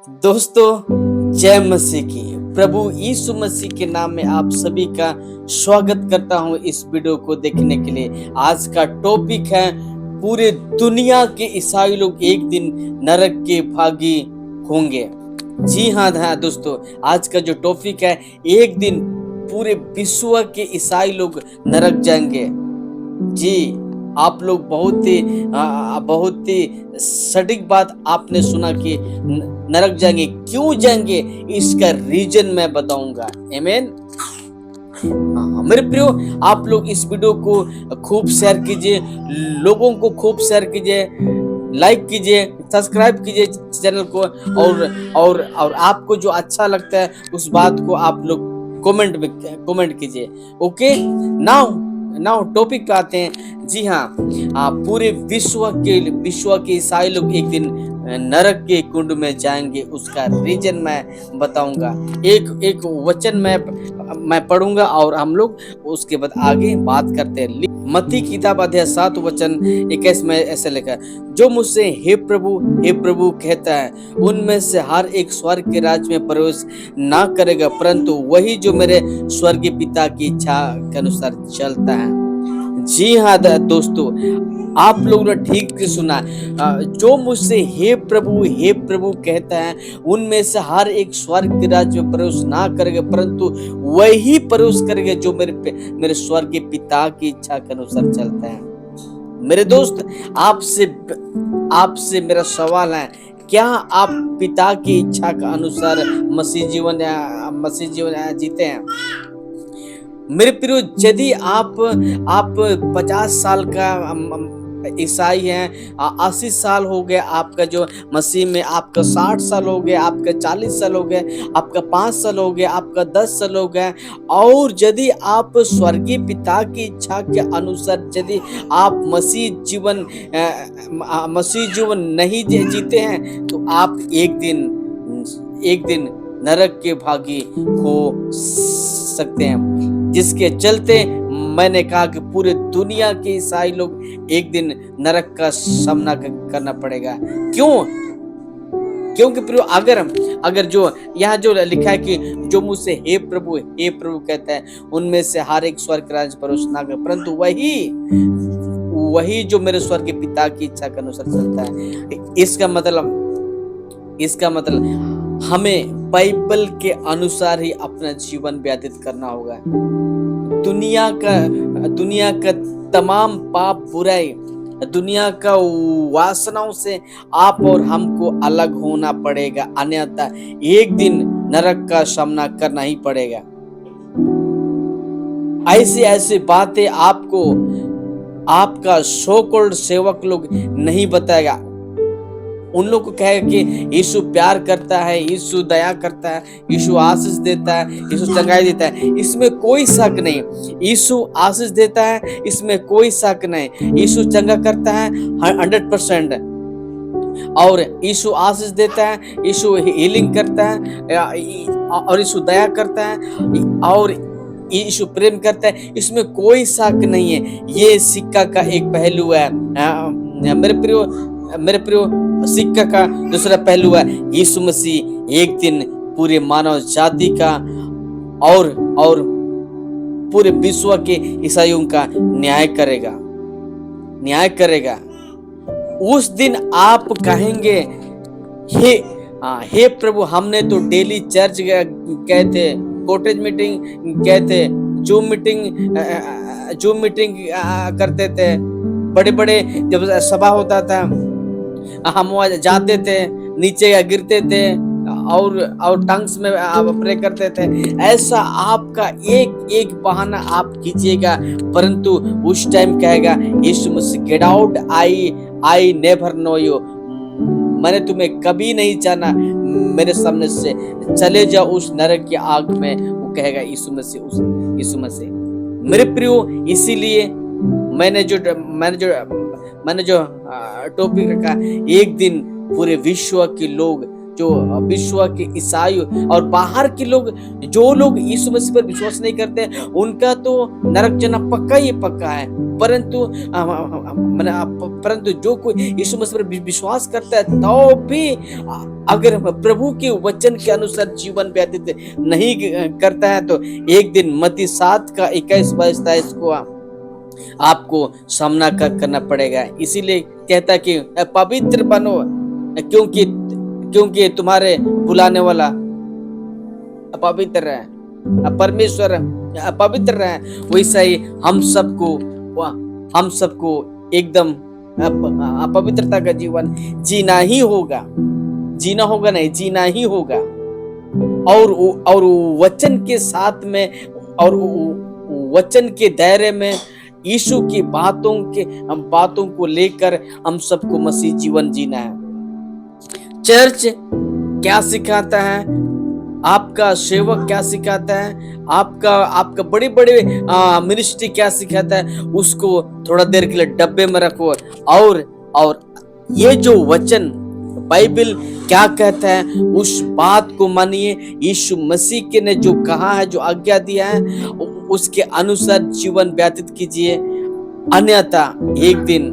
दोस्तों, जय मसीह की। प्रभु यीशु मसीह के नाम में आप सभी का स्वागत करता हूं इस वीडियो को देखने के लिए। आज का टॉपिक है, पूरे दुनिया के ईसाई लोग एक दिन नरक के भागी होंगे। जी हाँ दोस्तों, आज का जो टॉपिक है, एक दिन पूरे विश्व के ईसाई लोग नरक जाएंगे। जी, आप लोग बहुत ही सटीक बात आपने सुना कि नरक जाएंगे। क्यों जाएंगे, इसका रीजन मैं बताऊंगा। आमीन। हाँ, मेरे प्रियो, आप लोग इस वीडियो को खूब शेयर कीजिए, लोगों को खूब शेयर कीजिए, लाइक कीजिए, सब्सक्राइब कीजिए चैनल को। और आपको जो अच्छा लगता है उस बात को आप लोग कमेंट कीजिए। ओके, नाउ टॉपिक पे आते हैं। जी हाँ, पूरे विश्व के ईसाई लोग एक दिन नरक के कुंड में जाएंगे। उसका रीजन मैं बताऊंगा। एक वचन मैं पढ़ूंगा और हम लोग उसके बाद आगे बात करते हैं। मत्ती किताब अध्याय 7 वचन 21 में ऐसे लिखा है, जो मुझसे हे प्रभु कहता है, उनमें से हर एक स्वर्ग के राज्य में प्रवेश ना करेगा, परंतु वही जो मेरे स्वर्गीय पिता की इच्छा के अनुसार चलता है। जी हाँ दोस्तों, आप लोग ने ठीक सुना। जो मुझसे हे प्रभु कहता है, उनमें से हर एक स्वर्ग के राज्य में प्रवेश ना करेगा, परंतु वही प्रवेश करेगा जो मेरे स्वर्गीय पिता की इच्छा के अनुसार चलता है। मेरे दोस्त, आपसे मेरा सवाल है, क्या आप पिता की इच्छा के अनुसार मसीह जीवन जीते हैं? मेरे प्रियो, यदि आप 50 साल का ईसाई हैं, 80 साल हो गए आपका जो मसीह में, आपका 60 साल हो गए, आपका 40 साल हो गए, आपका 5 साल हो गए, आपका 10 साल हो गए, और यदि आप स्वर्गीय पिता की इच्छा के अनुसार यदि आप मसीह जीवन नहीं जीते हैं, तो आप एक दिन नरक के भागी हो सकते हैं। जिसके चलते मैंने कहा कि पूरे दुनिया के ईसाई लोग एक दिन नरक का सामना करना पड़ेगा। क्यों? क्योंकि प्रियो, अगर जो यहाँ जो लिखा है कि जो मुझसे हे प्रभु कहता है, उनमें से हर एक स्वर्ग राज्य प्रवेश ना करे, परंतु वही जो मेरे स्वर्ग के पिता की इच्छा के अनुसार चलता है। इसका मतलब हमें बाइबल के अनुसार ही अपना जीवन व्यतीत करना होगा। दुनिया का तमाम पाप, बुराई, दुनिया का वासनाओं से आप और हमको अलग होना पड़ेगा, अन्यथा एक दिन नरक का सामना करना ही पड़ेगा। ऐसी बातें आपको आपका सो कॉल्ड सेवक लोग नहीं बताएगा। उन लोग को कहेगा कि यीशु प्यार करता है, यीशु दया करता है, यीशु आशीष देता है, यीशु चंगाई देता है, इसमें कोई शक नहीं। यीशु आशीष देता है, इसमें कोई शक नहीं। यीशु चंगा करता है 100%, और यीशु आशीष देता है, यीशु हीलिंग करता है, और यीशु दया करता है, और यीशु प्रेम करता है। इसमें कोई शक नहीं है। ये सिक्का का एक पहलू है। मेरे प्रियो, सिक्का का दूसरा पहलू है, यीशु मसीह एक दिन पूरे मानव जाति का और पूरे विश्व के ईसाइयों का न्याय करेगा। उस दिन आप कहेंगे, हे प्रभु, हमने तो डेली चर्च गए थे, कॉटेज मीटिंग गए थे, जूम मीटिंग करते थे, बड़े जब सभा होता था हम वहाँ जाते थे, नीचे गिरते थे और टंग्स में प्रे करते थे। ऐसा आपका एक बहाना आप कीजिएगा, परंतु उस टाइम कहेगा यीशु मसीह, get out, I never know you, मैंने तुम्हें कभी नहीं जाना, मेरे सामने से चले जाओ उस नरक की आग में। वो कहेगा यीशु मसीह। मेरे प्रियो, इसीलिए मैंने जो टॉपिक रखा, एक दिन पूरे विश्व के लोग जो विश्व के ईसाई और बाहर के लोग, जो लोग यीशु मसीह पर विश्वास नहीं करते, उनका तो नरक जाना पक्का ही पक्का है। परंतु जो कोई यीशु मसीह पर विश्वास करता है तो भी अगर प्रभु के वचन के अनुसार जीवन व्यतीत नहीं करता है तो एक दिन मत्ती 7:21-22 को आपको सामना करना पड़ेगा। इसीलिए कहता है कि पवित्र बनो, क्योंकि तुम्हारे बुलाने वाला पवित्र है, परमेश्वर पवित्र है। वैसा ही हम सबको एकदम पवित्रता का जीवन जीना ही होगा, जीना ही होगा। और वचन के साथ में और वचन के दायरे में यीशु की बातों को लेकर हम सबको मसीह जीवन जीना है। चर्च क्या सिखाता है, आपका सेवक क्या सिखाता है, आपका बड़े बड़े मिनिस्ट्री क्या सिखाता है, उसको थोड़ा देर के लिए डब्बे में रखो और ये जो वचन बाइबल क्या कहता है उस बात को मानिए। यीशु मसीह के ने जो कहा है, जो आज्ञा दिया है, उसके अनुसार जीवन व्यतीत कीजिए, अन्यथा एक दिन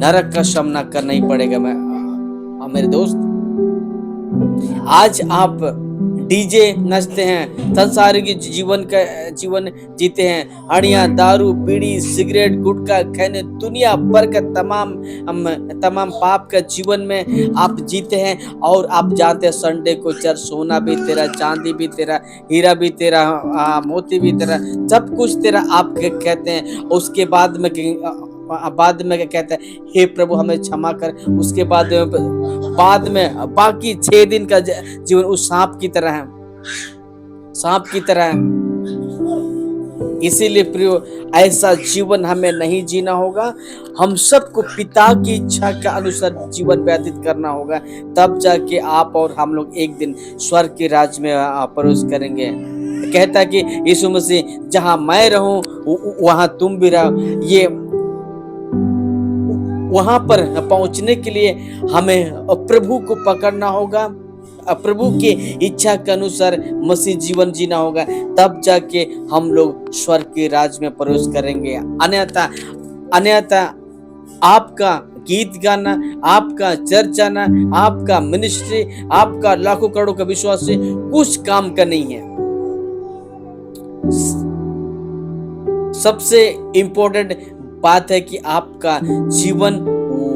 नरक का सामना करना ही पड़ेगा। मेरे दोस्त, आज आप डीजे नचते हैं, संसारिक जीवन जीते हैं, अड़िया, दारू, बीड़ी, सिगरेट, गुटखा खाने, दुनिया भर का तमाम पाप का जीवन में आप जीते हैं। और आप जानते हैं संडे को चर्च, सोना भी तेरा, चांदी भी तेरा, हीरा भी तेरा, मोती भी तेरा, सब कुछ तेरा आप कहते हैं। उसके बाद में क्या कहता है, हे प्रभु हमें क्षमा कर। उसके बाद में बाकी 6 दिन का जीवन उस सांप की तरह है। इसीलिए प्रियो, ऐसा जीवन हमें नहीं जीना होगा। हम सबको पिता की इच्छा के अनुसार जीवन व्यतीत करना होगा, तब जाके आप और हम लोग एक दिन स्वर्ग के राज्य में प्रवेश करेंगे। कहता है कि यीशु मसीह, जहां मैं रहूं वहां तुम भी रहो। ये वहां पर पहुंचने के लिए हमें प्रभु को पकड़ना होगा, प्रभु की इच्छा के अनुसार मसीह जीवन जीना होगा, तब जाके हम लोग स्वर्ग के राज्य में प्रवेश करेंगे। अन्यथा आपका गीत गाना, आपका चर्च जाना, आपका मिनिस्ट्री, आपका लाखों करोड़ों का विश्वास से कुछ काम का नहीं है। सबसे इंपॉर्टेंट बात है कि आपका जीवन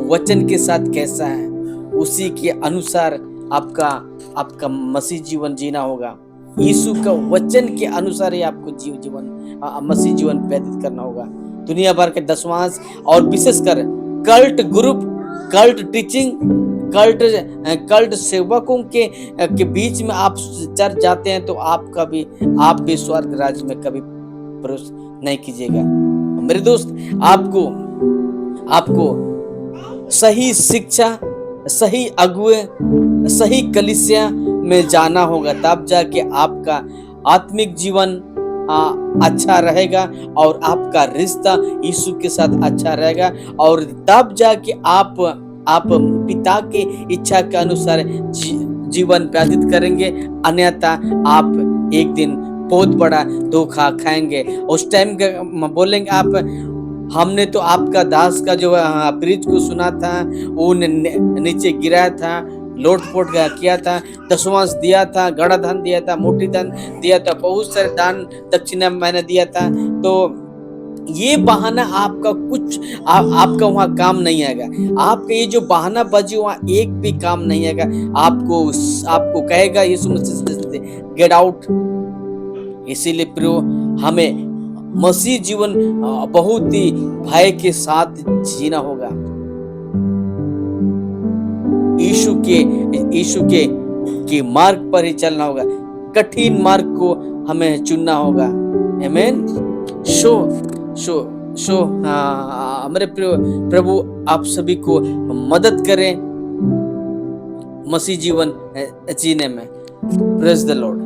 वचन के साथ कैसा है, उसी के अनुसार आपका मसीह जीवन जीना होगा। यीशु का वचन के अनुसार ही आपको मसीह जीवन व्यतीत करना होगा। दुनिया भर के दशवांश और विशेषकर cult group, cult teaching, cult सेवकों के बीच में आप चर्च जाते हैं तो आप भी स्वर्ग राज्य में कभी प्रवेश नहीं कीजिएगा। मेरे दोस्त, आपको सही शिक्षा, सही अगुए, सही कलीसिया में जाना होगा, तब जाके आपका आत्मिक जीवन अच्छा रहेगा और आपका रिश्ता यीशु के साथ अच्छा रहेगा, और तब जाके आप पिता की इच्छा के अनुसार जीवन व्यतीत करेंगे। अन्यथा आप एक दिन बहुत बड़ा धोखा खाएंगे। उस टाइम बोलेंगे आप, हमने तो आपका दास का जो प्रीच को सुना था, वो नीचे गिराया था, लोटपोट किया था, दशवांश दिया था, गड़ा धन दिया था, मोटी धन दिया था, बहुत सारे दान दक्षिणा मैंने दिया था। तो ये बहाना आपका वहाँ काम नहीं आएगा। आपका ये जो बहाना बाजी वहाँ एक भी काम नहीं आएगा। आपको कहेगा यीशु मसीह गेट आउट। इसीलिए प्रियो, हमें मसीह जीवन बहुत ही भय के साथ जीना होगा। यीशु के मार्ग पर ही चलना होगा, कठिन मार्ग को हमें चुनना होगा। आमीन। हमारे प्रभु आप सभी को मदद करें मसीह जीवन जीने में। Praise the Lord.